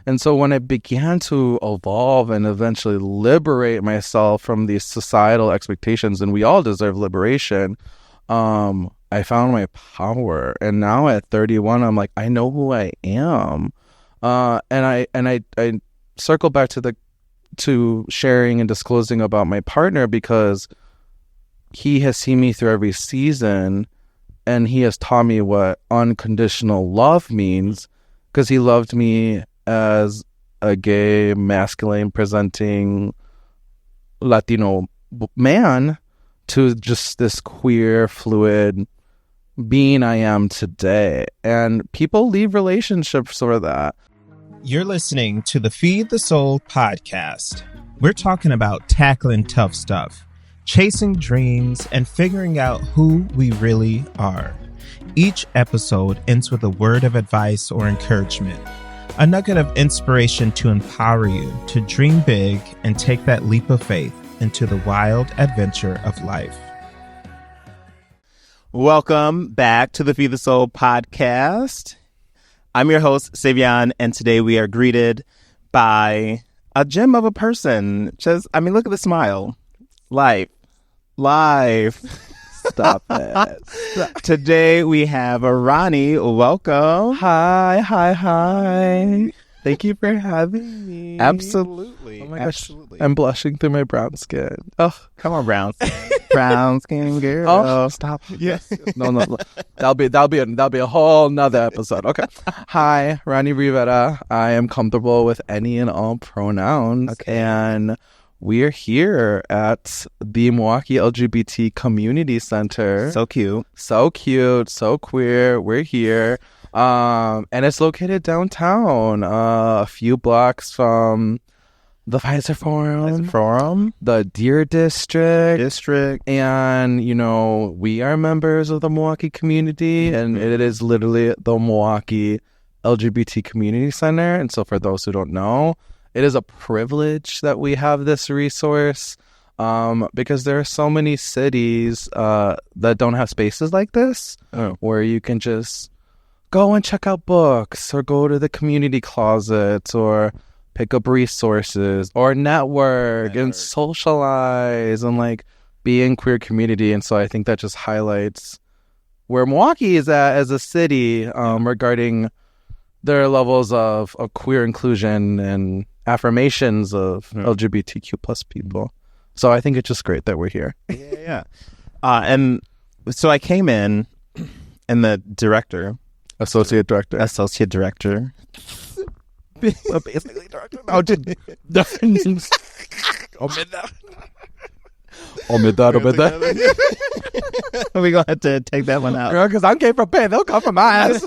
And so when I began to evolve and eventually liberate myself from these societal expectations, and we all deserve liberation, I found my power. And now at 31, I'm like, I know who I am. And I circle back to sharing and disclosing about my partner, because he has seen me through every season, and he has taught me what unconditional love means, because he loved me as a gay, masculine presenting Latino man to just this queer, fluid being I am today. And people leave relationships for that. You're listening to the Feed the Soul podcast. We're talking about tackling tough stuff, chasing dreams, and figuring out who we really are. Each episode ends with a word of advice or encouragement, a nugget of inspiration to empower you to dream big and take that leap of faith into the wild adventure of life. Welcome back to the Feed the Soul podcast. I'm your host, Savion, and today we are greeted by a gem of a person. Look at the smile. Life. Stop it. Today we have Ronnie. Welcome. Hi. Thank you for having me. Absolutely. Oh my gosh. I'm blushing through my brown skin. Oh, come on, brown skin girl. Oh, stop. Yes. No. That'll be a whole nother episode. Okay. Hi, Ronnie Rivera. I am comfortable with any and all pronouns. Okay. And we're here at the Milwaukee LGBT Community Center. So cute. So queer. We're here. And it's located downtown, a few blocks from the Appetizer Forum, the Deer District. And, we are members of the Milwaukee community, and it is literally the Milwaukee LGBT Community Center. And so for those who don't know, it is a privilege that we have this resource, because there are so many cities that don't have spaces like this, where you can just go and check out books, or go to the community closets, or pick up resources, or network and socialize, and be in queer community. And so I think that just highlights where Milwaukee is at as a city, regarding their levels of queer inclusion and affirmations of LGBTQ plus people. So I think it's just great that we're here. Yeah. And so I came in, and the Associate director. Basically director. Omit that. We're going to have to take that one out. Girl, because I came from pain. They'll come from my ass.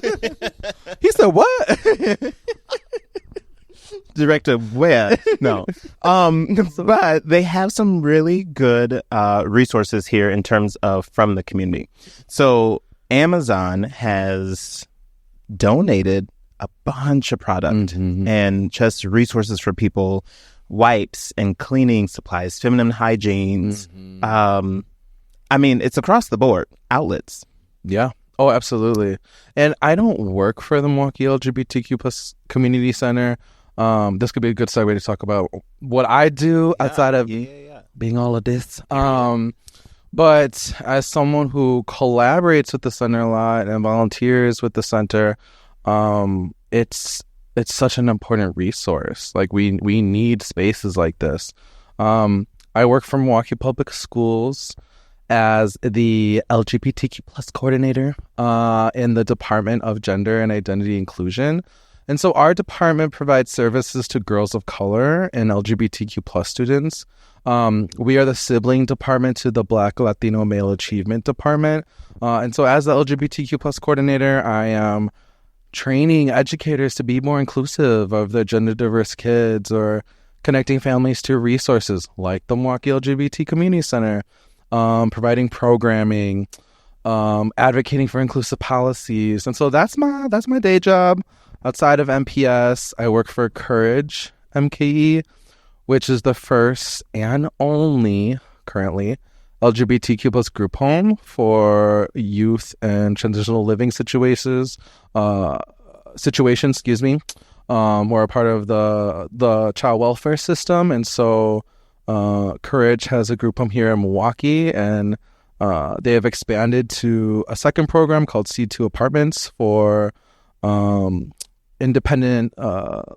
He said, what? Director where? No. But they have some really good resources here in terms of from the community. So Amazon has donated a bunch of product and just resources for people, wipes and cleaning supplies, feminine hygienes. It's across the board, outlets. Yeah. Oh, absolutely. And I don't work for the Milwaukee LGBTQ plus community center. This could be a good segue to talk about what I do outside of being all of this. But as someone who collaborates with the center a lot and volunteers with the center, it's such an important resource. We need spaces like this. I work for Milwaukee Public Schools as the LGBTQ plus coordinator in the Department of Gender and Identity Inclusion. And so our department provides services to girls of color and LGBTQ plus students. We are the sibling department to the Black Latino Male Achievement Department. And so as the LGBTQ plus coordinator, I am training educators to be more inclusive of their gender diverse kids, or connecting families to resources like the Milwaukee LGBT Community Center, providing programming, advocating for inclusive policies. And so that's my day job. Outside of MPS, I work for Courage MKE, which is the first and only currently LGBTQ plus group home for youth and transitional living situations. We're a part of the child welfare system, and so Courage has a group home here in Milwaukee, and they have expanded to a second program called C2 Apartments for independent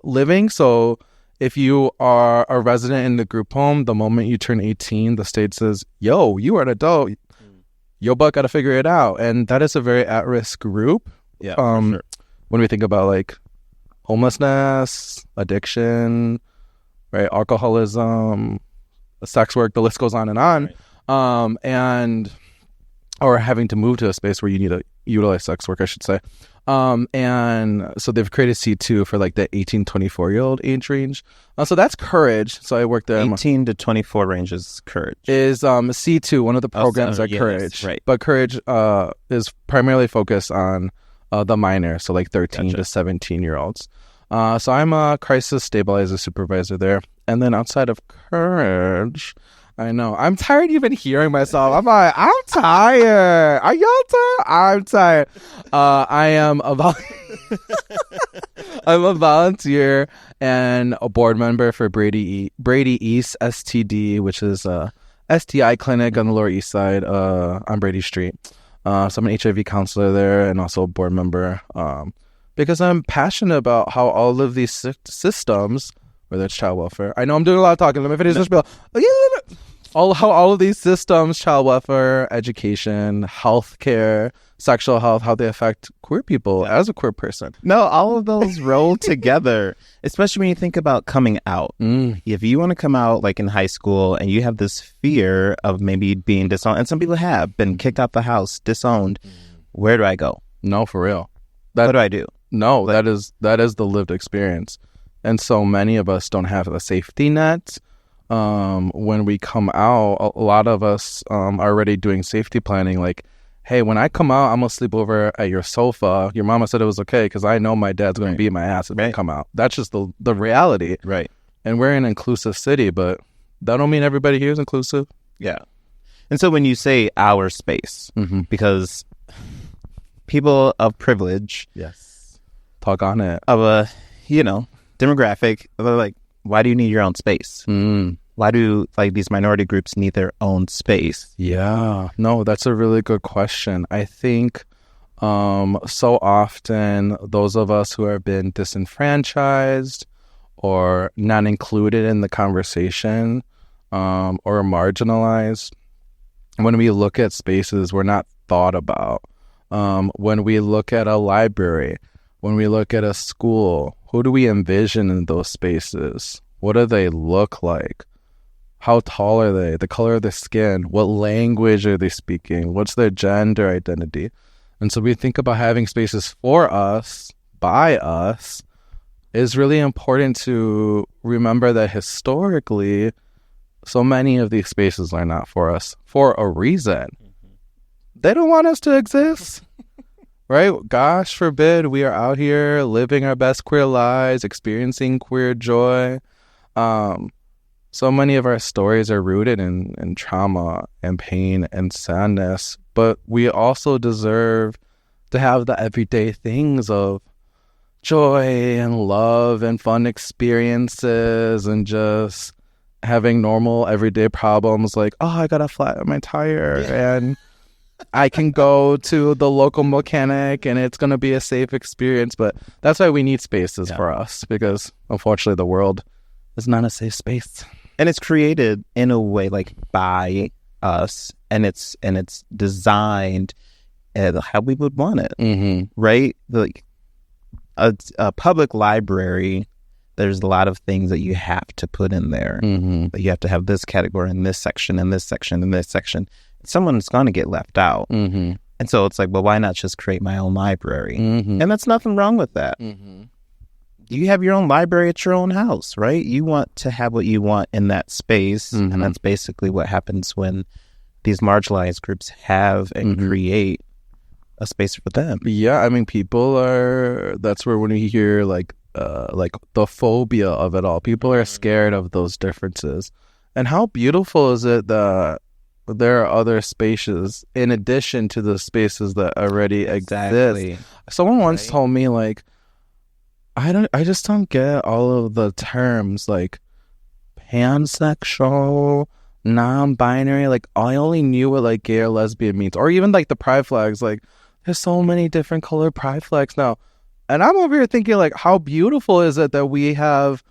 living. So if you are a resident in the group home, the moment you turn 18, the state says, yo, you are an adult. Your butt got to figure it out. And that is a very at-risk group. Yeah, for sure. When we think about like homelessness, addiction, right, alcoholism, sex work, the list goes on and on. Right. Or having to move to a space where you need to utilize sex work, I should say. And so they've created C2 for like the 18-24-year-old age range. So that's Courage. So I worked there. 18 to 24 range is Courage. Is C2, one of the programs at Courage. Right. But Courage is primarily focused on the minor, so like 13 to 17-year-olds. So I'm a crisis stabilizer supervisor there. And then outside of Courage... I know. I'm tired even hearing myself. I'm like, I'm tired. Are y'all tired? I'm tired. I am I'm a volunteer and a board member for Brady East STD, which is a STI clinic on the Lower East Side on Brady Street. So I'm an HIV counselor there and also a board member because I'm passionate about how all of these systems, whether it's child welfare. I know I'm doing a lot of talking. Let me finish this spiel. How all of these systems, child welfare, education, healthcare, sexual health, how they affect queer people as a queer person. No, all of those roll together, especially when you think about coming out. If you want to come out like in high school and you have this fear of maybe being disowned, and some people have been kicked out the house, disowned, where do I go? No, for real. What do I do? No, that is the lived experience. And so many of us don't have a safety net. When we come out, a lot of us are already doing safety planning. Like, hey, when I come out, I'm going to sleep over at your sofa. Your mama said it was okay because I know my dad's going to beat my ass if I come out. That's just the reality. Right. And we're in an inclusive city, but that don't mean everybody here is inclusive. Yeah. And so when you say our space, because people of privilege, talk on it, of a, demographic, they're like, why do you need your own space? Why do these minority groups need their own space? Yeah, no, that's a really good question. I think so often those of us who have been disenfranchised or not included in the conversation or marginalized, when we look at spaces we're not thought about, when we look at a library, when we look at a school, who do we envision in those spaces? What do they look like? How tall are they? The color of their skin? What language are they speaking? What's their gender identity? And so we think about having spaces for us, by us, is really important to remember that historically, so many of these spaces are not for us for a reason. They don't want us to exist. Right? Gosh forbid we are out here living our best queer lives, experiencing queer joy. So many of our stories are rooted in trauma and pain and sadness, but we also deserve to have the everyday things of joy and love and fun experiences and just having normal everyday problems like, oh, I got a flat on my tire and I can go to the local mechanic and it's going to be a safe experience. But that's why we need spaces for us, because unfortunately the world is not a safe space. And it's created in a way by us, and it's designed how we would want it, right? A public library, there's a lot of things that you have to put in there. That you have to have this category in this section and this section and this section. Someone's going to get left out. And so it's like, well, why not just create my own library? And that's nothing wrong with that. You have your own library at your own house, right? You want to have what you want in that space. And that's basically what happens when these marginalized groups have and create a space for them. Yeah, I mean, that's where when you hear like the phobia of it all, people are scared of those differences. And how beautiful is it that there are other spaces in addition to the spaces that already exist. Someone once told me, like, I just don't get all of the terms like pansexual, non-binary. Like I only knew what like gay or lesbian means, or even like the pride flags. Like there's so many different colored pride flags now, and I'm over here thinking like, how beautiful is it that we have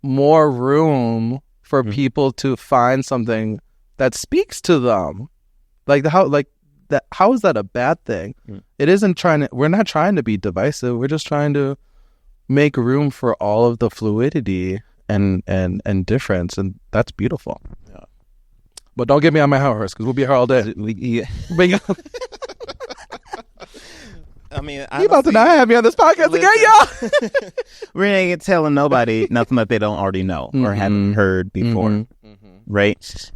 more room for people to find something that speaks to them, like how is that a bad thing? It isn't we're not trying to be divisive. We're just trying to make room for all of the fluidity and difference, and that's beautiful. Yeah. But don't get me on my high horse because we'll be here all day. I mean, you about to not have me on this podcast again, y'all. We ain't telling nobody nothing that they don't already know or haven't heard before, right?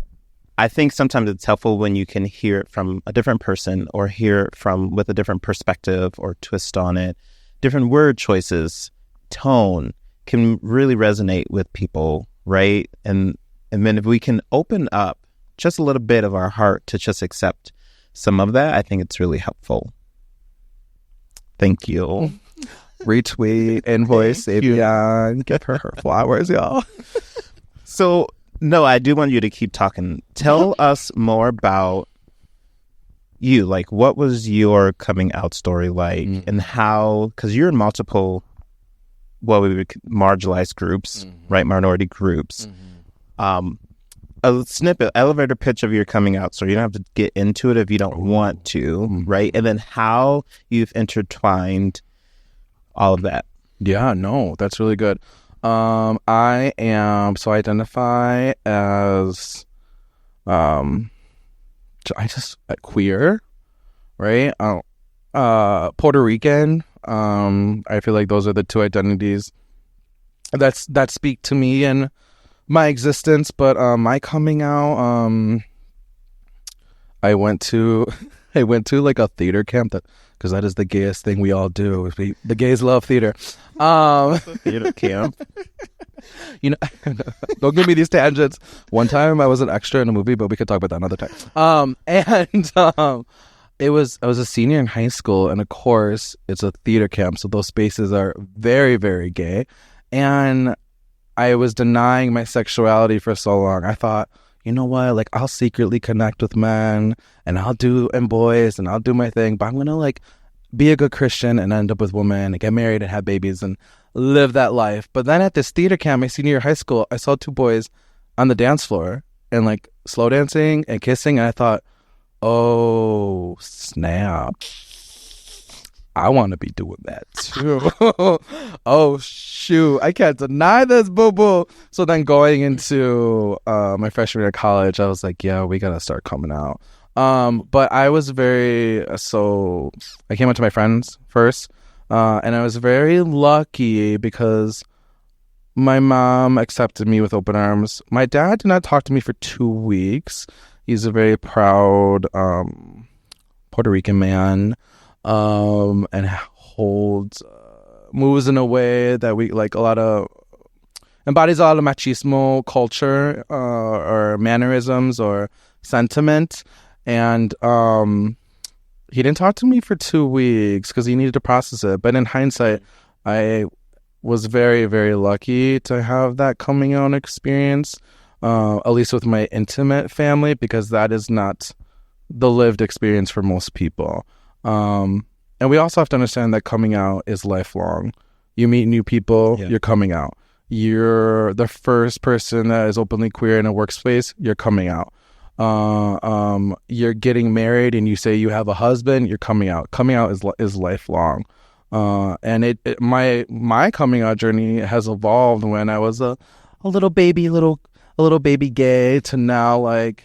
I think sometimes it's helpful when you can hear it from a different person or hear it from with a different perspective or twist on it. Different word choices, tone can really resonate with people, right? And then if we can open up just a little bit of our heart to just accept some of that, I think it's really helpful. Thank you. Retweet, invoice, Savion. Give her flowers, y'all. So, no, I do want you to keep talking. Tell us more about you. Like, what was your coming out story like, and how? Because you're in multiple, what we would marginalized groups, right? Minority groups. A snippet, elevator pitch of your coming out story. You don't have to get into it if you don't want to, right? And then how you've intertwined all of that. Yeah, no, that's really good. I identify as queer, right? Puerto Rican. I feel like those are the two identities that speak to me and my existence. But my coming out, I went to like a theater camp because that is the gayest thing we all do. The gays love theater. Theater camp. You know, don't give me these tangents. One time I was an extra in a movie, but we could talk about that another time. I was a senior in high school, and of course it's a theater camp, so those spaces are very, very gay. And I was denying my sexuality for so long. I thought, you know what, like I'll secretly connect with men and boys and I'll do my thing, but I'm gonna like be a good Christian and end up with women and get married and have babies and live that life. But then at this theater camp, my senior year of high school, I saw two boys on the dance floor and like slow dancing and kissing, and I thought, oh snap, I want to be doing that too. Oh shoot, I can't deny this, boo boo. So then going into my freshman year of college, I was like, yeah, we gotta start coming out. But I was I came out to my friends first, and I was very lucky because my mom accepted me with open arms. My dad did not talk to me for 2 weeks. He's a very proud Puerto Rican man, and moves in a way that we like embodies a lot of machismo culture or mannerisms or sentiment. And he didn't talk to me for 2 weeks because he needed to process it. But in hindsight, I was very, very lucky to have that coming out experience, at least with my intimate family, because that is not the lived experience for most people. And we also have to understand that coming out is lifelong. You meet new people, You're coming out. You're the first person that is openly queer in a workspace, you're coming out. You're getting married and you say you have a husband, you're coming out. Coming out is lifelong. And my coming out journey has evolved when I was a little baby gay to now like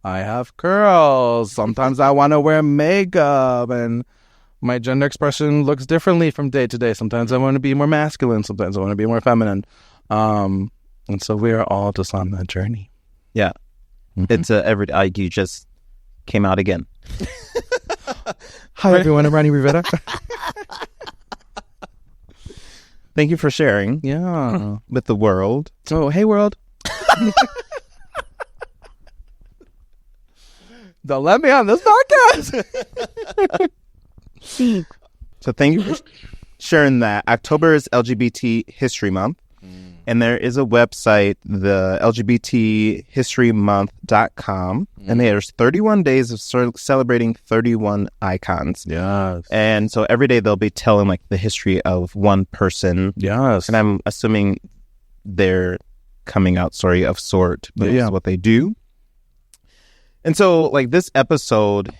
I have curls. Sometimes I want to wear makeup, and my gender expression looks differently from day to day. Sometimes I want to be more masculine. Sometimes I want to be more feminine. And so we are all just on that journey. Yeah. It's every day. You just came out again. Hi, everyone. I'm Ronnie Rivera. Thank you for sharing. Yeah. With the world. Oh, hey, world. Don't let me on this podcast. So thank you for sharing that October is LGBT History Month. And there is a website, the LGBThistorymonth.com, and there's 31 days of celebrating 31 icons. Yes. And so every day they'll be telling like the history of one person. Yes. And I'm assuming their coming out story of sort, but it's what they do. And so like this episode,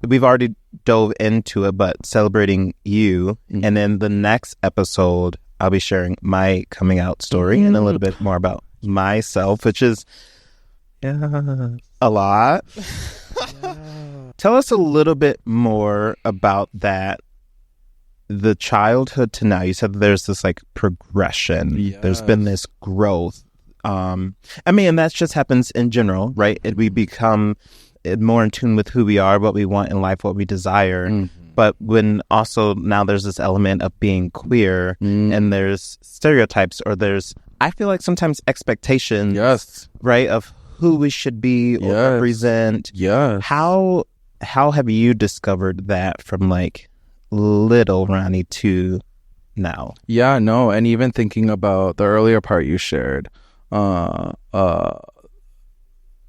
we've already dove into it, but celebrating you. And then the next episode, I'll be sharing my coming out story and a little bit more about myself, which is a lot. Tell us a little bit more about that, the childhood to now. You said there's this like progression. Yes. There's been this growth. I mean, and that just happens in general, right? We become more in tune with who we are, what we want in life, what we desire. But when also now there's this element of being queer and there's stereotypes or there's, I feel like sometimes expectations, right, of who we should be or represent. How have you discovered that from like little Ronnie to now? Yeah, no. And even thinking about the earlier part you shared,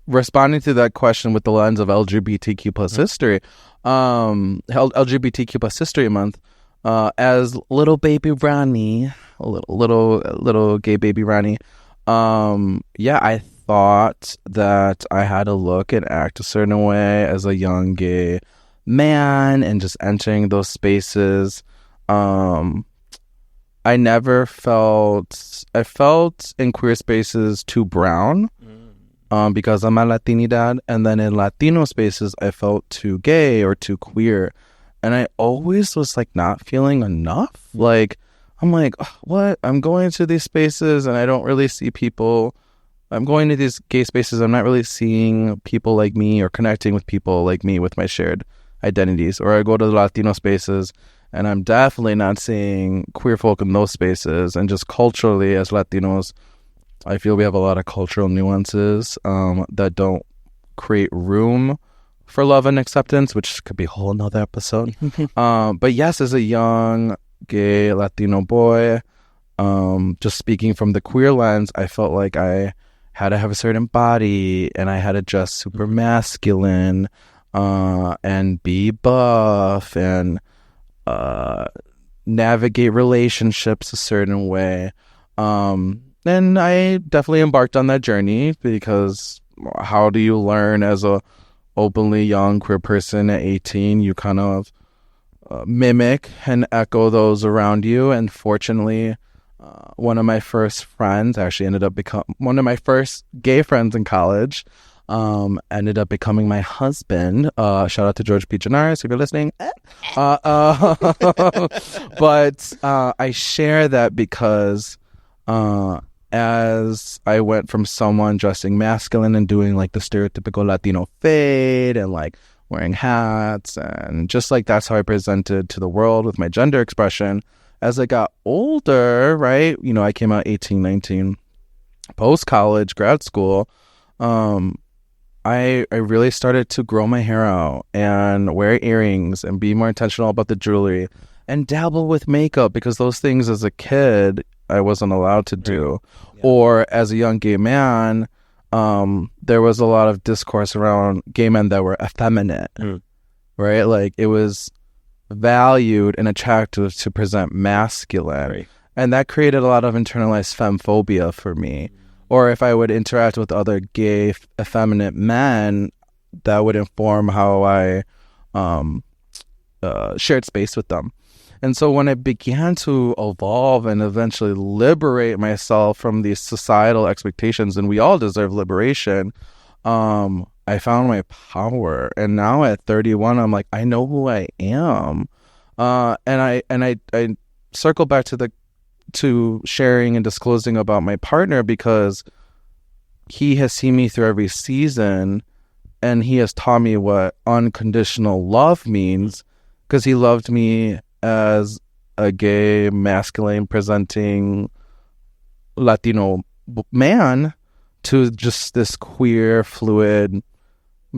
responding to that question with the lens of LGBTQ plus history, LGBTQ plus history month, as little baby Ronnie, little gay baby Ronnie, I thought that I had to look and act a certain way as a young gay man and just entering those spaces. I felt in queer spaces too brown. Because I'm a Latinidad, and then in Latino spaces, I felt too gay or too queer, and I always was like not feeling enough. Like I'm like, what? I'm going to these spaces and I don't really see people. I'm going to these gay spaces. I'm not really seeing people like me or connecting with people like me with my shared identities. Or I go to the Latino spaces and I'm definitely not seeing queer folk in those spaces. And just culturally, as Latinos, I feel we have a lot of cultural nuances that don't create room for love and acceptance, which could be a whole nother episode. But yes, as a young gay Latino boy, just speaking from the queer lens, I felt like I had to have a certain body and I had to dress super masculine and be buff and navigate relationships a certain way. And I definitely embarked on that journey because how do you learn as a openly young queer person at 18? You kind of mimic and echo those around you. And fortunately, one of my first friends actually ended up one of my first gay friends in college ended up becoming my husband. Shout out to George P. Genaris if you're listening. But I share that because as I went from someone dressing masculine and doing like the stereotypical Latino fade and like wearing hats and just like that's how I presented to the world with my gender expression. As I got older, right, you know, I came out 18, 19, post-college, grad school, I really started to grow my hair out and wear earrings and be more intentional about the jewelry and dabble with makeup because those things as a kid I wasn't allowed to do. Yeah. Or as a young gay man, there was a lot of discourse around gay men that were effeminate, right? Like it was valued and attractive to present masculine. Right. And that created a lot of internalized femphobia for me. Or if I would interact with other gay, effeminate men, that would inform how I shared space with them. And so when I began to evolve and eventually liberate myself from these societal expectations, and we all deserve liberation, I found my power. And now at 31, I'm like, I know who I am. And I circle back to sharing and disclosing about my partner because he has seen me through every season and he has taught me what unconditional love means because he loved me as a gay, masculine presenting Latino man to just this queer, fluid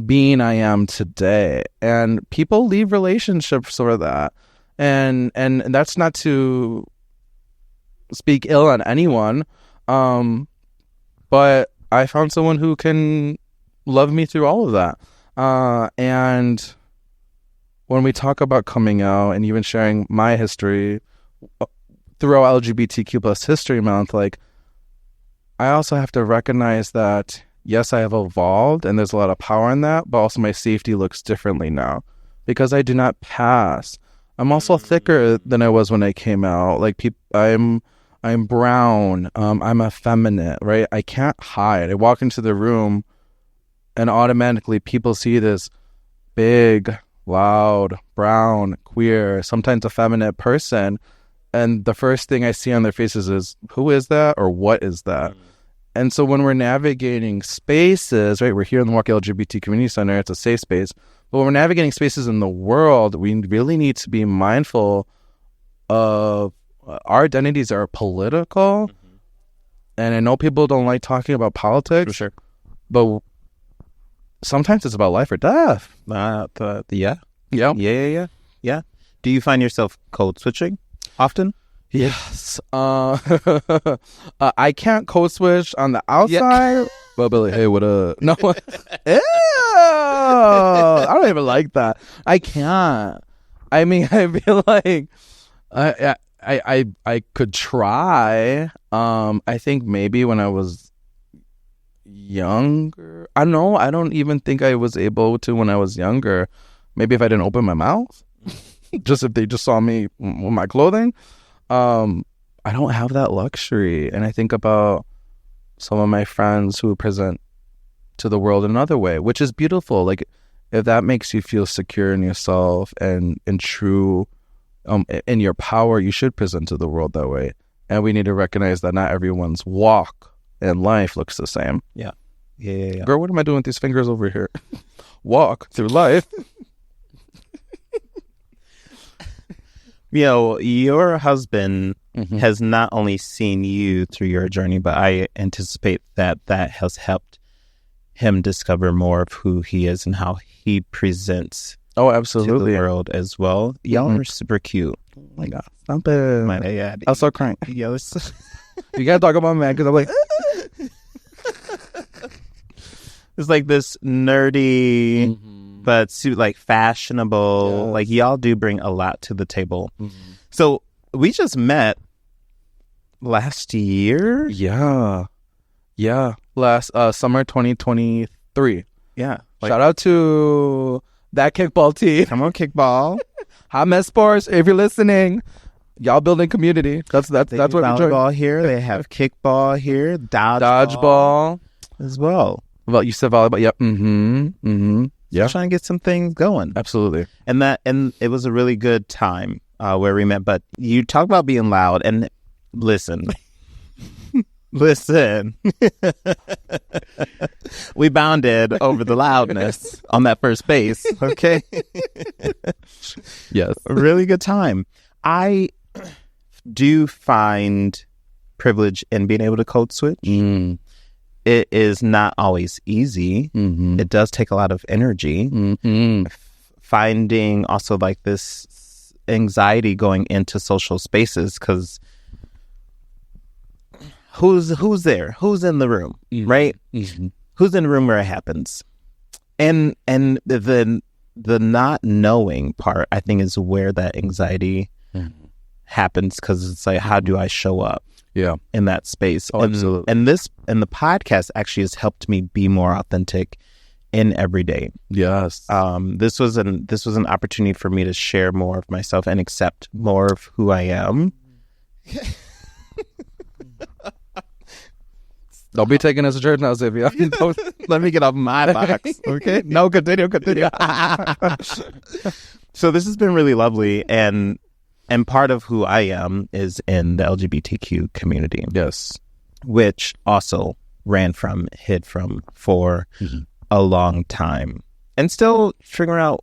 being I am today. And people leave relationships for that. and that's not to speak ill on anyone, but I found someone who can love me through all of that. And when we talk about coming out and even sharing my history throughout LGBTQ plus History Month, like, I also have to recognize that, yes, I have evolved and there's a lot of power in that, but also my safety looks differently now because I do not pass. I'm also thicker than I was when I came out. Like, I'm brown. I'm effeminate, right? I can't hide. I walk into the room and automatically people see this big, loud, brown, queer, sometimes effeminate person. And the first thing I see on their faces is, who is that or what is that? And so when we're navigating spaces, right, we're here in the Milwaukee LGBT Community Center, it's a safe space. But when we're navigating spaces in the world, we really need to be mindful of our identities are political. And I know people don't like talking about politics. For sure. But sometimes it's about life or death. Yeah. Do you find yourself code switching often? Yes. I can't code switch on the outside. Well, Billy, hey, what up? No. Ew! I don't even like that. I can't. I mean, I feel like I could try. I think maybe when I was younger. I don't know. I don't even think I was able to when I was younger. Maybe if I didn't open my mouth. Just if they just saw me with my clothing. I don't have that luxury. And I think about some of my friends who present to the world another way, which is beautiful. Like, if that makes you feel secure in yourself and true in your power, you should present to the world that way. And we need to recognize that not everyone's walk in life looks the same. Yeah. Girl, what am I doing with these fingers over here? Walk through life. Your husband has not only seen you through your journey, but I anticipate that has helped him discover more of who he is and how he presents absolutely to the world as well. Y'all are super cute. Oh my God. Stop it. I'll start crying. You gotta talk about me because I'm like, it's like this nerdy, but like fashionable. Yes. Like, y'all do bring a lot to the table. So we just met last year. Yeah. Last summer 2023. Yeah. Shout out to that kickball team. Come on, kickball. Hot Mess Sports. If you're listening, y'all building community. That's what we're doing. Volleyball here. They have kickball here. Dodgeball as well. Well, you said volleyball. Yep. Yeah. Trying to get some things going. Absolutely. And it was a really good time where we met. But you talk about being loud, and listen. We bonded over the loudness on that first base. Okay. Yes. A really good time. I do find privilege in being able to code switch. It is not always easy. It does take a lot of energy. Finding also like this anxiety going into social spaces, because who's there? Who's in the room, right? Who's in the room where it happens? And the not knowing part, I think, is where that anxiety happens, because it's like, how do I show up? Yeah, in that space. Absolutely. And the podcast actually has helped me be more authentic in every day. Yes. This was an opportunity for me to share more of myself and accept more of who I am. Don't be taking us to church now, Savion. Let me get off my box. Okay. No, continue. So this has been really lovely, and part of who I am is in the LGBTQ community. Yes. Which also hid from for a long time. And still figuring out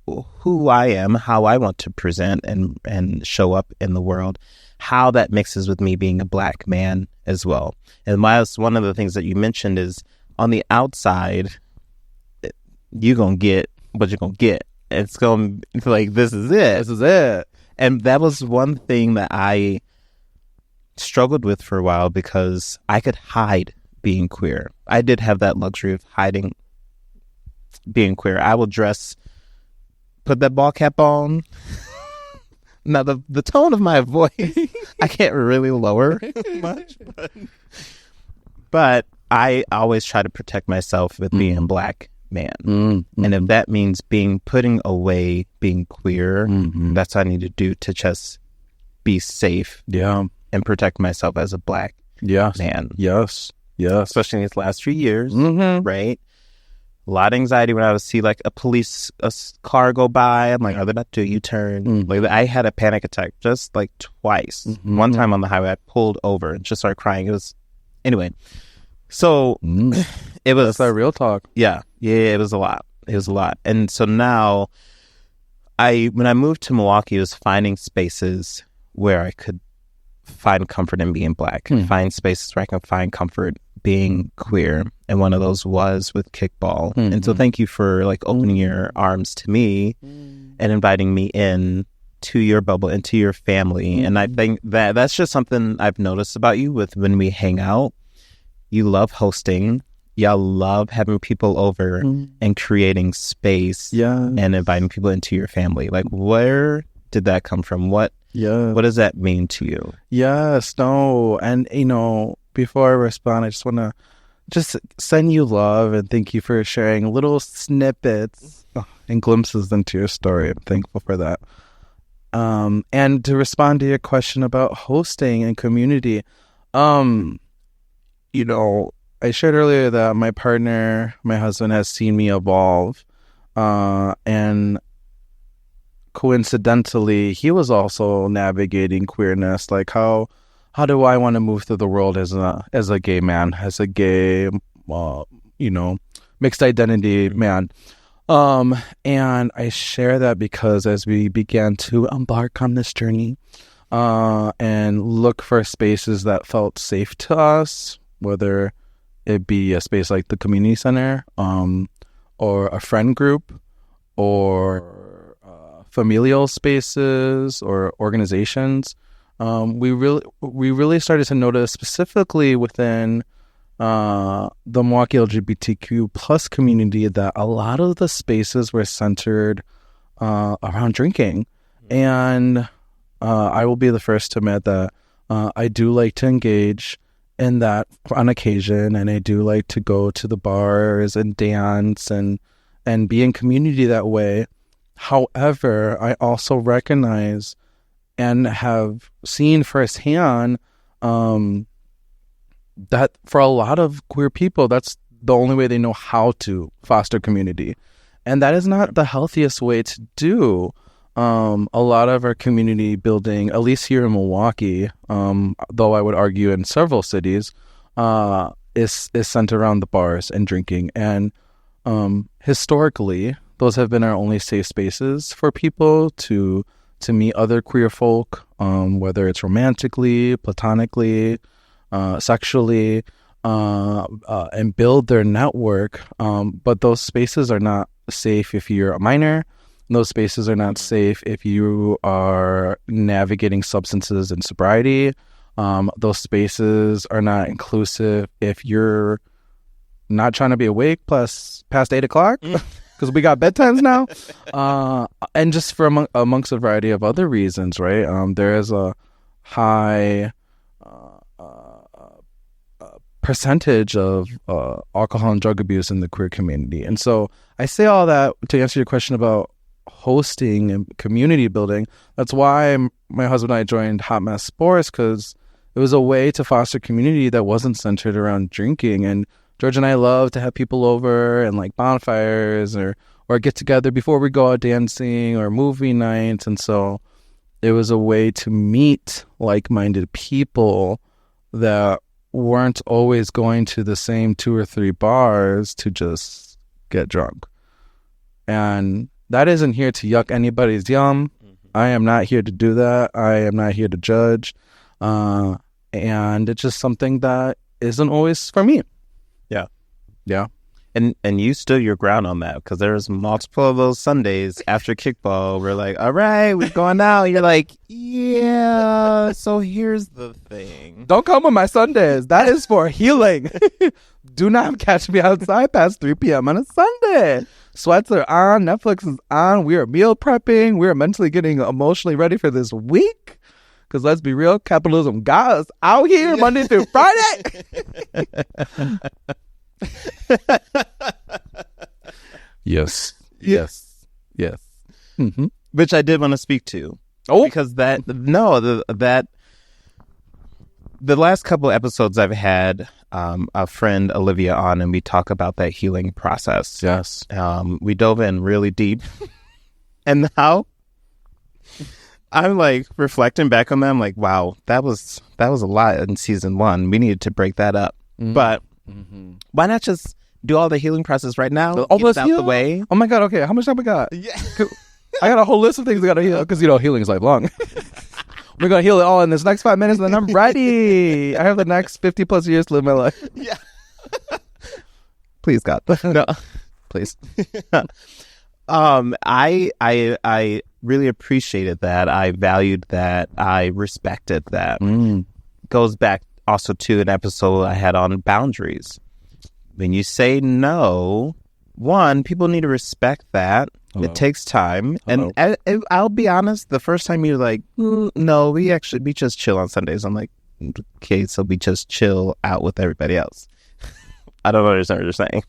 who I am, how I want to present and show up in the world, how that mixes with me being a Black man as well. And one of the things that you mentioned is, on the outside, you're going to get what you're going to get. It's going to be like, this is it. And that was one thing that I struggled with for a while because I could hide being queer. I did have that luxury of hiding being queer. I will put that ball cap on. Now, the tone of my voice, I can't really lower much. But I always try to protect myself with being a black man. And if that means putting away being queer, that's what I need to do to just be safe and protect myself as a black man. Yes. Especially in these last few years, right? A lot of anxiety when I would see like a car go by. I'm like, are they about to do a U-turn? Like, I had a panic attack just like twice. One time on the highway, I pulled over and just started crying. It was, anyway. So it was. That's that real talk. Yeah, it was a lot. And so now, when I moved to Milwaukee, it was finding spaces where I could find comfort in being black, find spaces where I can find comfort being queer, and one of those was with kickball. And so thank you for like opening your arms to me and inviting me in to your bubble, into your family. And I think that's just something I've noticed about you with when we hang out. You love hosting. Y'all love having people over and creating space and inviting people into your family. Like, where did that come from? What does that mean to you? Yes, no. And, before I respond, I just want to send you love and thank you for sharing little snippets and glimpses into your story. I'm thankful for that. And to respond to your question about hosting and community, I shared earlier that my partner, my husband, has seen me evolve, and coincidentally, he was also navigating queerness. Like, how do I want to move through the world as a gay man, as a gay, mixed identity man? And I share that because as we began to embark on this journey, and look for spaces that felt safe to us, whether it be a space like the community center, or a friend group, or familial spaces or organizations, we really started to notice, specifically within the Milwaukee LGBTQ plus community, that a lot of the spaces were centered around drinking. And I will be the first to admit that I do like to engage in that on occasion, and I do like to go to the bars and dance and be in community that way. However, I also recognize and have seen firsthand that for a lot of queer people, that's the only way they know how to foster community. And that is not the healthiest way to do. A lot of our community building, at least here in Milwaukee, though I would argue in several cities, is centered around the bars and drinking. And historically, those have been our only safe spaces for people to meet other queer folk, whether it's romantically, platonically, sexually, and build their network. But those spaces are not safe if you're a minor. Those spaces are not safe if you are navigating substances and sobriety. Those spaces are not inclusive if you're not trying to be awake past 8 o'clock. Because we got bedtimes now, and just for amongst a variety of other reasons, right? There is a high percentage of alcohol and drug abuse in the queer community. And so I say all that to answer your question about hosting and community building. That's why my husband and I joined Hot Mess Sports, because it was a way to foster community that wasn't centered around drinking. And George and I love to have people over and like bonfires or get together before we go out dancing or movie nights. And so it was a way to meet like-minded people that weren't always going to the same 2 or 3 bars to just get drunk. And that isn't here to yuck anybody's yum. I am not here to do that. I am not here to judge. And it's just something that isn't always for me. Yeah. Yeah. And you stood your ground on that, because there's multiple of those Sundays after kickball. We're like, all right, we're going out. You're like, yeah. So here's the thing. Don't come on my Sundays. That is for healing. Do not catch me outside past 3 p.m. on a Sunday. Sweats are on. Netflix is on. We are meal prepping. We are mentally getting emotionally ready for this week. Because let's be real, capitalism got us out here Monday through Friday. Yes. Mm-hmm. Which I did want to speak to. Oh, because the last couple episodes I've had a friend Olivia on, and we talk about that healing process. Yes. We dove in really deep, and now I'm like reflecting back on that. I'm like, wow, that was a lot in season 1. We needed to break that up, but why not just do all the healing process right now? All get it out the way. Oh my God! Okay, how much time we got? Yeah. I got a whole list of things I gotta heal, because healing is lifelong. We're gonna heal it all in this next 5 minutes, and then I'm ready. I have the next 50 plus years to live my life. Yeah. Please, God. No. Please. I really appreciated that. I valued that. I respected that. Goes back also to an episode I had on boundaries. When you say no, one, people need to respect that. Hello. It takes time. Hello. And I'll be honest, the first time you're like, no, we just chill on Sundays. I'm like, okay, so we just chill out with everybody else. I don't understand what you're saying.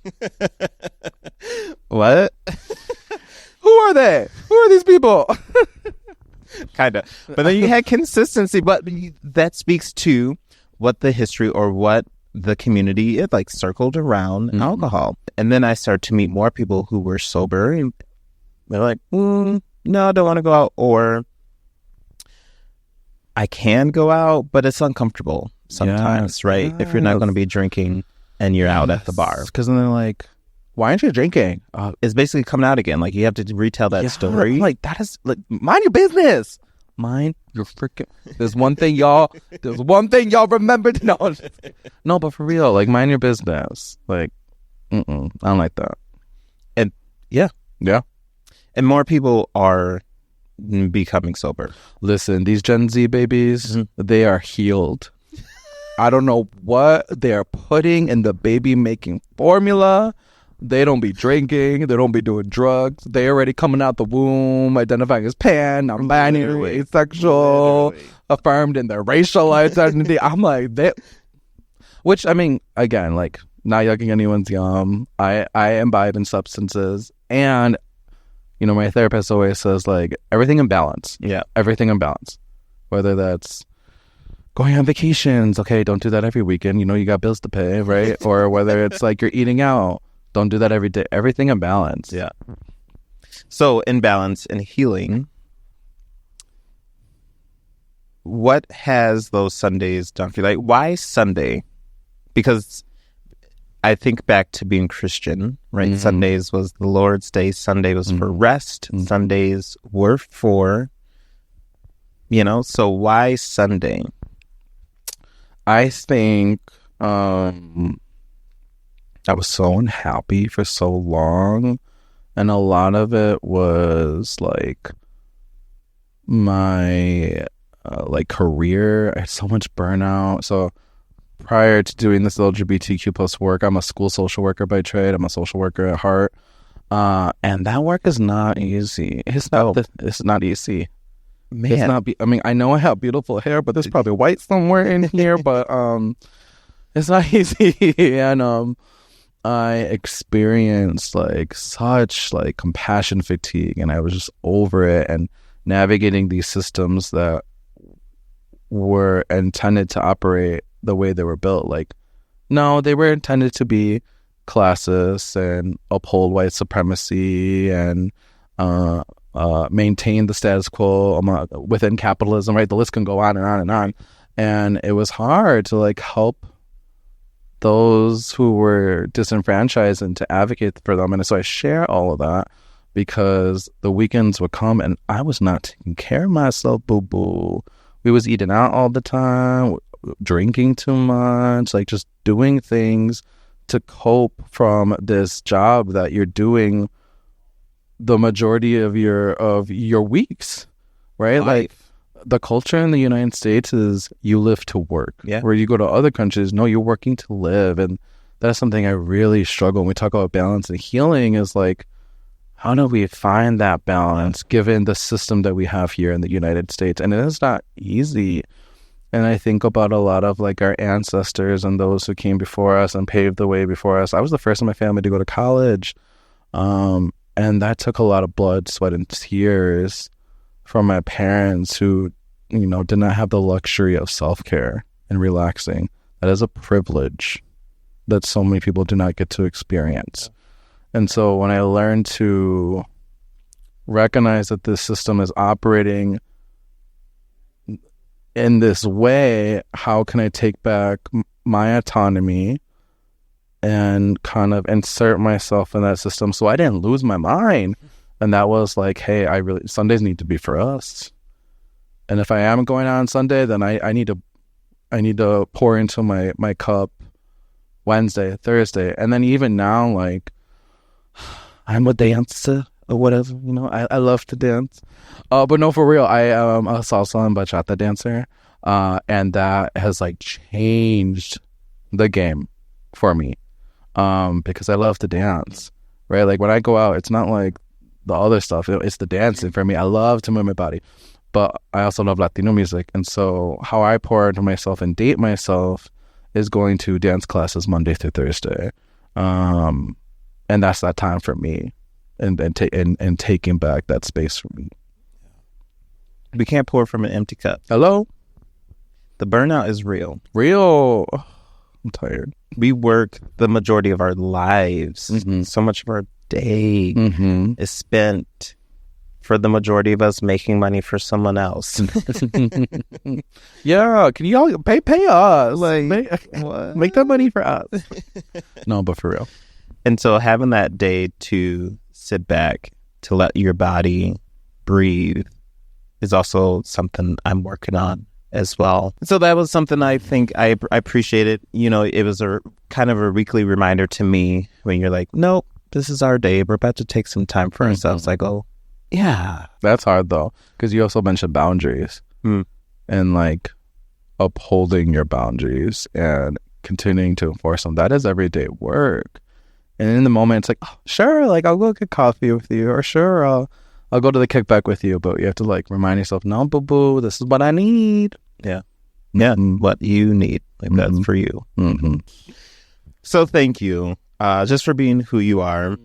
What? Who are they? Who are these people? Kind of. But then you had consistency. But that speaks to what the history or what the community, it like circled around alcohol. And then I started to meet more people who were sober, and they're like, no, I don't want to go out, or I can go out, but it's uncomfortable sometimes, right? If you're not going to be drinking and you're out at the bar. Because then they're like, why aren't you drinking? It's basically coming out again. Like, you have to retell that story. I'm like, that is, like, mind your business. Mind your freaking... There's one thing y'all remember to know. No, but for real, like, mind your business. Like, I don't like that. And yeah. And more people are becoming sober. Listen, these Gen Z babies, they are healed. I don't know what they're putting in the baby making formula. They don't be drinking. They don't be doing drugs. They already coming out the womb, identifying as pan, non-binary, asexual, affirmed in their racial identity. I'm like, which, I mean, again, like, not yucking anyone's yum. I imbibe in substances. And, you know, my therapist always says, like, everything in balance. Yeah. Everything in balance. Whether that's going on vacations. Okay, don't do that every weekend. You know, you got bills to pay, right? Or whether it's like you're eating out. Don't do that every day. Everything in balance. Yeah. So, in balance and healing, what has those Sundays done for you? Like, why Sunday? Because I think back to being Christian, right? Sundays was the Lord's Day. Sunday was for rest. Sundays were for, so why Sunday? I think I was so unhappy for so long, and a lot of it was like my career. I had so much burnout. So prior to doing this LGBTQ plus work, I'm a school social worker by trade. I'm a social worker at heart, and that work is not easy. It's not easy. Man, it's not. I mean, I know I have beautiful hair, but there's probably white somewhere in here. But it's not easy, and I experienced like such like compassion fatigue, and I was just over it, and navigating these systems that were intended to operate the way they were built. Like, no, they were intended to be classist and uphold white supremacy and maintain the status quo within capitalism, right? The list can go on and on and on. And it was hard to like help those who were disenfranchised and to advocate for them. And so I share all of that because the weekends would come and I was not taking care of myself, boo-boo. We was eating out all the time, drinking too much, like just doing things to cope from this job that you're doing the majority of your weeks, right? Like the culture in the United States is you live to work. Yeah. Where you go to other countries, no, you're working to live. And that's something I really struggle when we talk about balance and healing is like, how do we find that balance given the system that we have here in the United States? And it is not easy. And I think about a lot of like our ancestors and those who came before us and paved the way before us. I was the first in my family to go to college. And that took a lot of blood, sweat, and tears from my parents who, you know, did not have the luxury of self-care and relaxing. That is a privilege that so many people do not get to experience. And so when I learned to recognize that this system is operating in this way, how can I take back my autonomy and kind of insert myself in that system so I didn't lose my mind? And that was like, hey, Sundays need to be for us. And if I am going out on Sunday, then I need to pour into my cup Wednesday, Thursday. And then even now, like, I'm a dancer or whatever, you know, I love to dance. But no, for real, I am a salsa and bachata dancer. And that has like changed the game for me. Because I love to dance, right? Like when I go out, it's not like the other stuff. It's the dancing for me. I love to move my body, but I also love Latino music. And so how I pour into myself and date myself is going to dance classes Monday through Thursday. And that's that time for me and taking back that space for me. We can't pour from an empty cup. Hello? The burnout is real. Real. I'm tired. We work the majority of our lives. Mm-hmm. So much of our day is spent for the majority of us making money for someone else. Yeah, can y'all pay us? Like, make that money for us. No, but for real. And so having that day to sit back, to let your body breathe is also something I'm working on as well. So that was something I think I appreciated. You know, it was a kind of a weekly reminder to me when you're like, nope, this is our day. We're about to take some time for ourselves. I go, yeah. That's hard though, because you also mentioned boundaries and like upholding your boundaries and continuing to enforce them. That is everyday work. And in the moment, it's like, oh, sure, like I'll go get coffee with you, or sure, I'll go to the kickback with you. But you have to like remind yourself, no, boo-boo, this is what I need. Yeah. Yeah, what you need. Like that's for you. Mm-hmm. So thank you just for being who you are.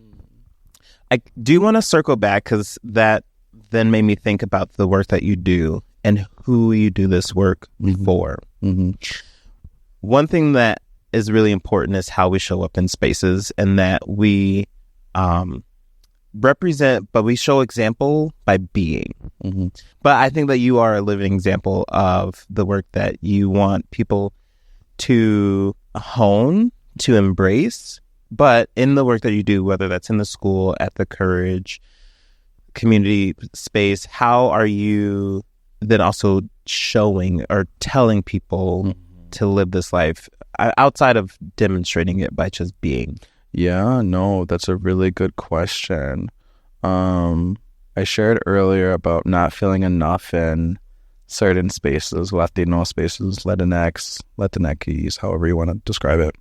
I do want to circle back because that then made me think about the work that you do and who you do this work for. Mm-hmm. One thing that is really important is how we show up in spaces, and that we represent, but we show example by being. But I think that you are a living example of the work that you want people to hone, to embrace. But in the work that you do, whether that's in the school, at the Courage community space, how are you then also showing or telling people to live this life outside of demonstrating it by just being? Yeah, no, that's a really good question. I shared earlier about not feeling enough in certain spaces, Latino spaces, Latinx, however you want to describe it,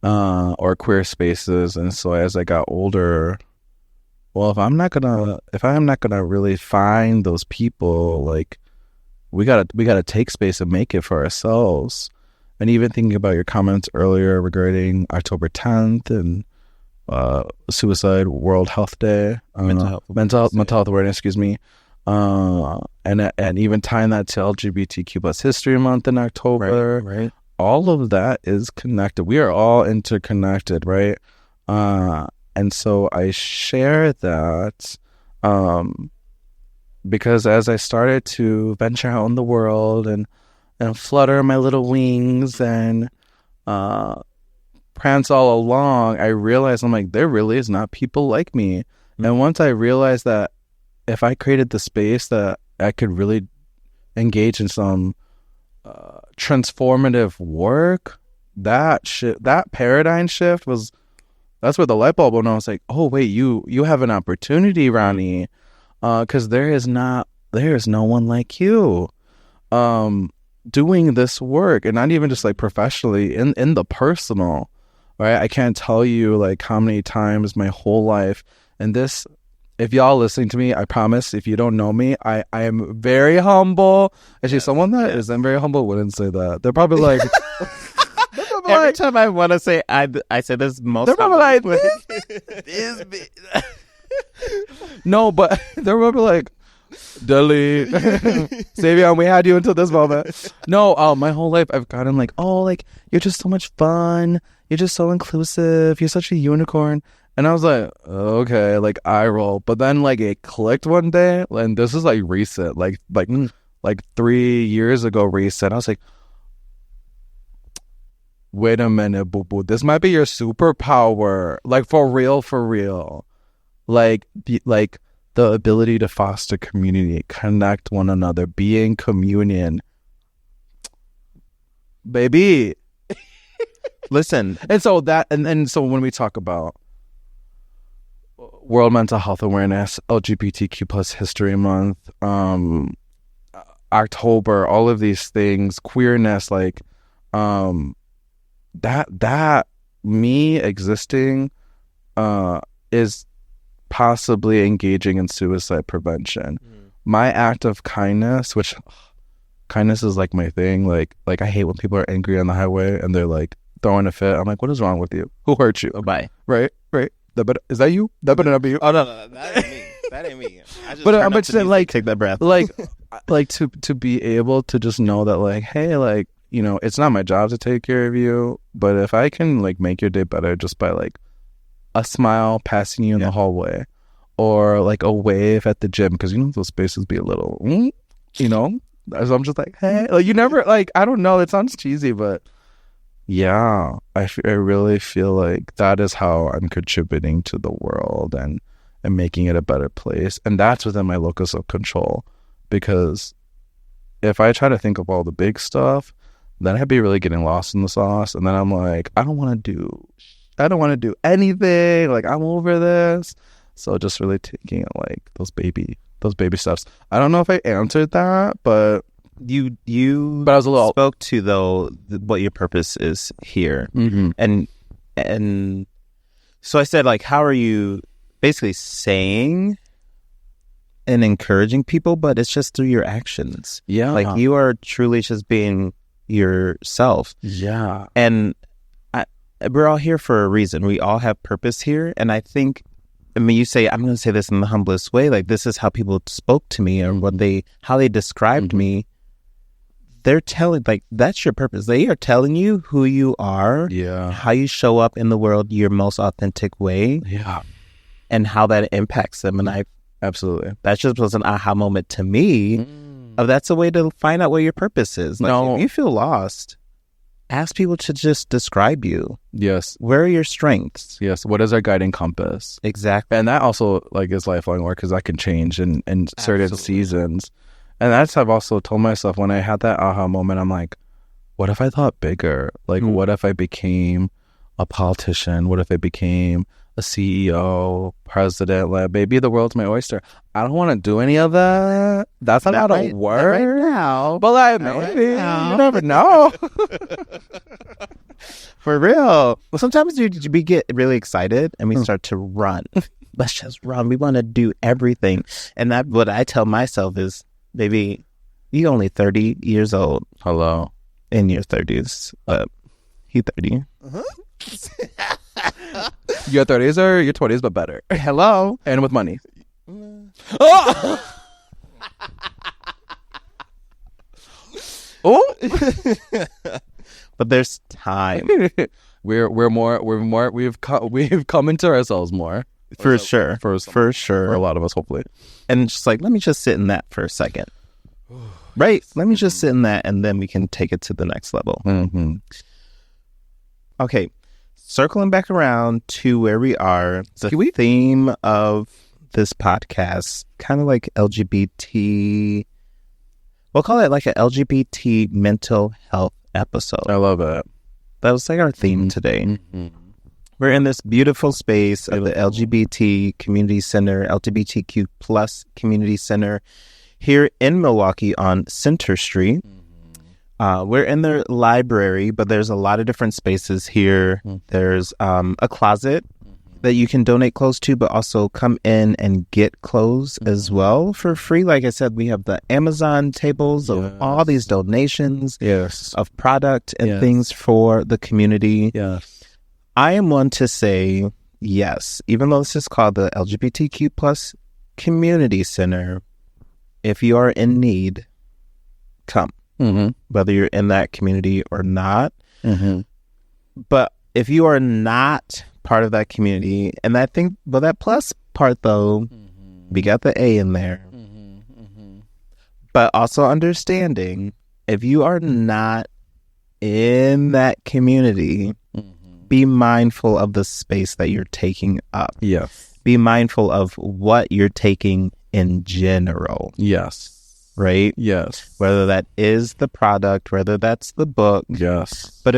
or queer spaces. And so as I got older, well, if I'm not gonna really find those people, like we gotta take space and make it for ourselves. And even thinking about your comments earlier regarding October 10th and Suicide World Health Day, mental health awareness, excuse me, and even tying that to LGBTQ plus History Month in October, right? All of that is connected. We are all interconnected, right? And so I share that because as I started to venture out in the world and flutter my little wings and prance all along, I realized I'm like, there really is not people like me. And once I realized that if I created the space that I could really engage in some transformative work, that paradigm shift that's where the light bulb went on. I was like, oh wait, you have an opportunity, Ronnie, because there is no one like you doing this work, and not even just like professionally, in the personal, right? I can't tell you like how many times my whole life, and this, if y'all listening to me, I promise, if you don't know me, I am very humble. Actually, someone that isn't very humble wouldn't say that. They're probably like, every time I want to say I say this most. They're probably like, this no, but they're probably like, delete. Savion, we had you until this moment. No, my whole life I've gotten like, oh, like, you're just so much fun. You're just so inclusive. You're such a unicorn. And I was like, okay, like, eye roll. But then like it clicked one day, and this is like recent, like 3 years ago recent. I was like, wait a minute, boo boo. This might be your superpower. Like, for real. Like the ability to foster community, connect one another, be in communion. Baby. Listen. And so so when we talk about World Mental Health Awareness, LGBTQ plus History Month, October, all of these things, queerness, like that me existing is possibly engaging in suicide prevention. My act of kindness, which kindness is like my thing, like I hate when people are angry on the highway and they're like throwing a fit. I'm like, what is wrong with you? Who hurt you? Oh, bye. Right. Is that you? That better not be you. Oh, no, that ain't me. That ain't me. I just but I'm just saying, like, take that breath. like to be able to just know that, like, hey, like, you know, it's not my job to take care of you, but if I can like make your day better just by like a smile passing you in the hallway, or like a wave at the gym, because you know those spaces be a little, you know. So I'm just like, hey, like, you never, like, I don't know, it sounds cheesy, but yeah, I really feel like that is how I'm contributing to the world and making it a better place. And that's within my locus of control, because if I try to think of all the big stuff, then I'd be really getting lost in the sauce. And then I'm like, I don't want to do anything. Like, I'm over this. So just really taking it like those baby steps. I don't know if I answered that, but you but I was a little spoke to, though, what your purpose is here. And so I said, like, how are you basically saying and encouraging people, but it's just through your actions. Yeah. Like, you are truly just being yourself. Yeah. And we're all here for a reason. We all have purpose here. And I think, I mean, you say, I'm going to say this in the humblest way, like, this is how people spoke to me, or how they described me. They're telling, like, that's your purpose. They are telling you who you are, how you show up in the world, your most authentic way, and how that impacts them. And absolutely, that just was an aha moment to me. That's a way to find out what your purpose is. Like, if you feel lost, ask people to just describe you. Yes. Where are your strengths? Yes. What is our guiding compass? Exactly. And that also, like, is lifelong work, because that can change in certain seasons. And that's, I've also told myself, when I had that aha moment, I'm like, what if I thought bigger? Like, what if I became a politician? What if I became a CEO, president? Like, maybe the world's my oyster. I don't want to do any of that. That's not how to work. Right now. But like, maybe. You never know. For real. Well, sometimes we get really excited and we start to run. Let's just run. We want to do everything. And that, what I tell myself is, baby, you're only 30 years old. Hello. In your 30s. He's 30. Your 30s or your 20s, but better. Hello. And with money. Oh. But there's time. We've come into ourselves more. For sure. For a lot of us, hopefully. And just like, let me just sit in that for a second. Right? Let me just sit in that, and then we can take it to the next level. Okay. Circling back around to where we are, the theme of this podcast, kind of like LGBT, we'll call it like an LGBT mental health episode. I love it. was like our theme today. Mm-hmm. We're in this beautiful space of the LGBT Community Center, LGBTQ plus Community Center here in Milwaukee on Center Street. We're in their library, but there's a lot of different spaces here. There's a closet that you can donate clothes to, but also come in and get clothes as well for free. Like I said, we have the Amazon tables of all these donations of product and things for the community. Yes. I am one to say, yes, even though this is called the LGBTQ plus Community Center, if you are in need, come. Whether you're in that community or not. But if you are not part of that community, and I think, well, that plus part though, we got the A in there. But also understanding, if you are not in that community, be mindful of the space that you're taking up. Yes. Be mindful of what you're taking in general. Yes. Right? Yes. Whether that is the product, whether that's the book. Yes. But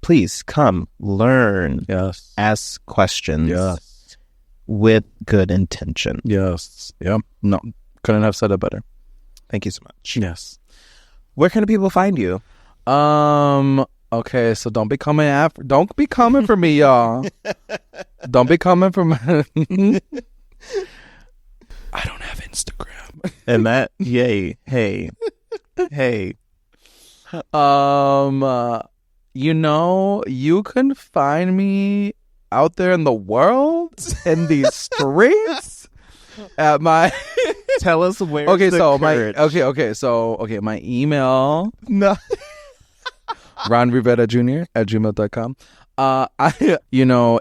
please come, learn, ask questions with good intention. Yes. Yep. No, couldn't have said it better. Thank you so much. Yes. Where can people find you? Okay, so don't be coming for me, y'all. Don't be coming for me. I don't have Instagram. And that, yay, hey. You can find me out there in the world, in these streets, at my. Tell us where. Okay, so my email. No. Ron Rivera Jr. at gmail.com.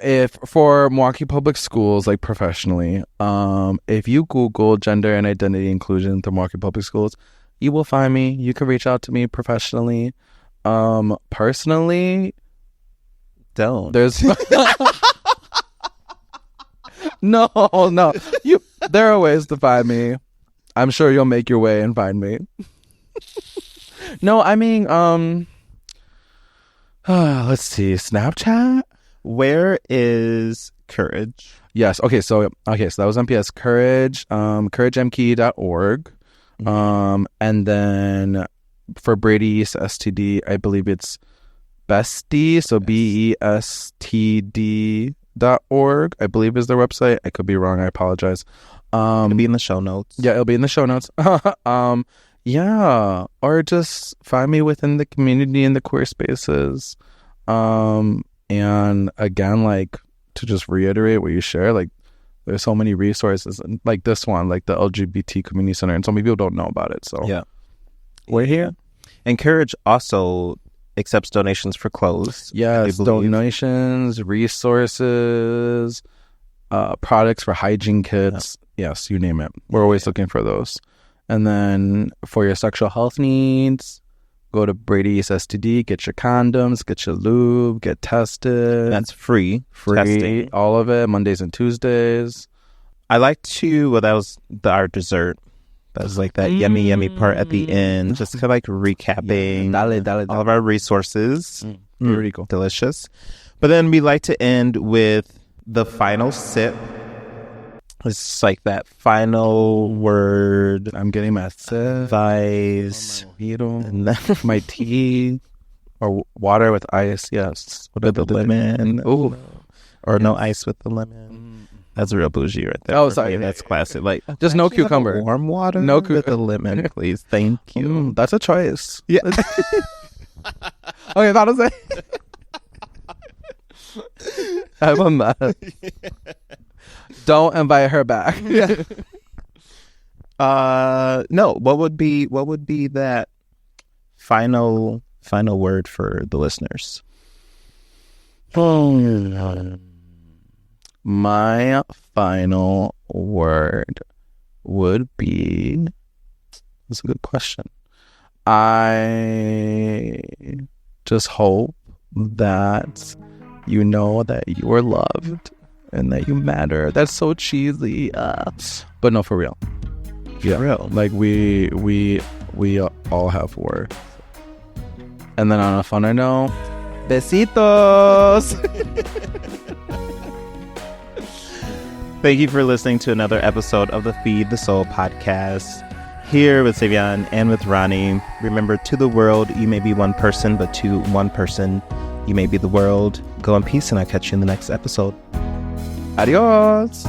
If for Milwaukee Public Schools, like professionally, if you Google gender and identity inclusion to Milwaukee Public Schools, you will find me. You can reach out to me professionally. Personally, don't. There's no. There are ways to find me. I'm sure you'll make your way and find me. No, I mean, let's see, Snapchat. Where is Courage? Yes. Okay. So that was MPS Courage, couragemkey.org. And then for Brady STD, I believe it's Bestie. So BESTD.org, I believe is their website. I could be wrong. I apologize. It'll be in the show notes. Yeah, it'll be in the show notes. Yeah, or just find me within the community in the queer spaces. And again, like, to just reiterate what you share, like, there's so many resources, like this one, like the LGBT Community Center, and so many people don't know about it. So yeah, we're here. And Courage also accepts donations for clothes. Yes, donations, resources, products for hygiene kits. Yeah. Yes, you name it. We're always looking for those. And then for your sexual health needs, go to Brady's STD, get your condoms, get your lube, get tested. That's free. Testing. All of it, Mondays and Tuesdays. I like to, that was our dessert. That was like that yummy part at the end. Just kind of like recapping all of our resources. Pretty cool. Delicious. But then we like to end with the final sip. It's like that final word. I'm getting my advice. My tea. Or water with ice, yes. With the lemon. Ooh. Or no ice with the lemon. That's real bougie right there. Oh, sorry. That's classic. Like, just no cucumber. Warm water with the lemon, please. Thank you. That's a choice. Yeah. Okay, that'll say. I'm mad. Don't invite her back. Yeah. No. What would be that final word for the listeners? My final word would be. That's a good question. I just hope that you know that you are loved and that you matter. That's so cheesy, but no, for real. Yeah, for real. Like we all have worth. And then on a funner note, Besitos. Thank you for listening to another episode of the Feed the Soul podcast. Here with Savion and with Ronnie. Remember, to the world, you may be one person, but to one person, you may be the world. Go in peace, and I'll catch you in the next episode. Adios.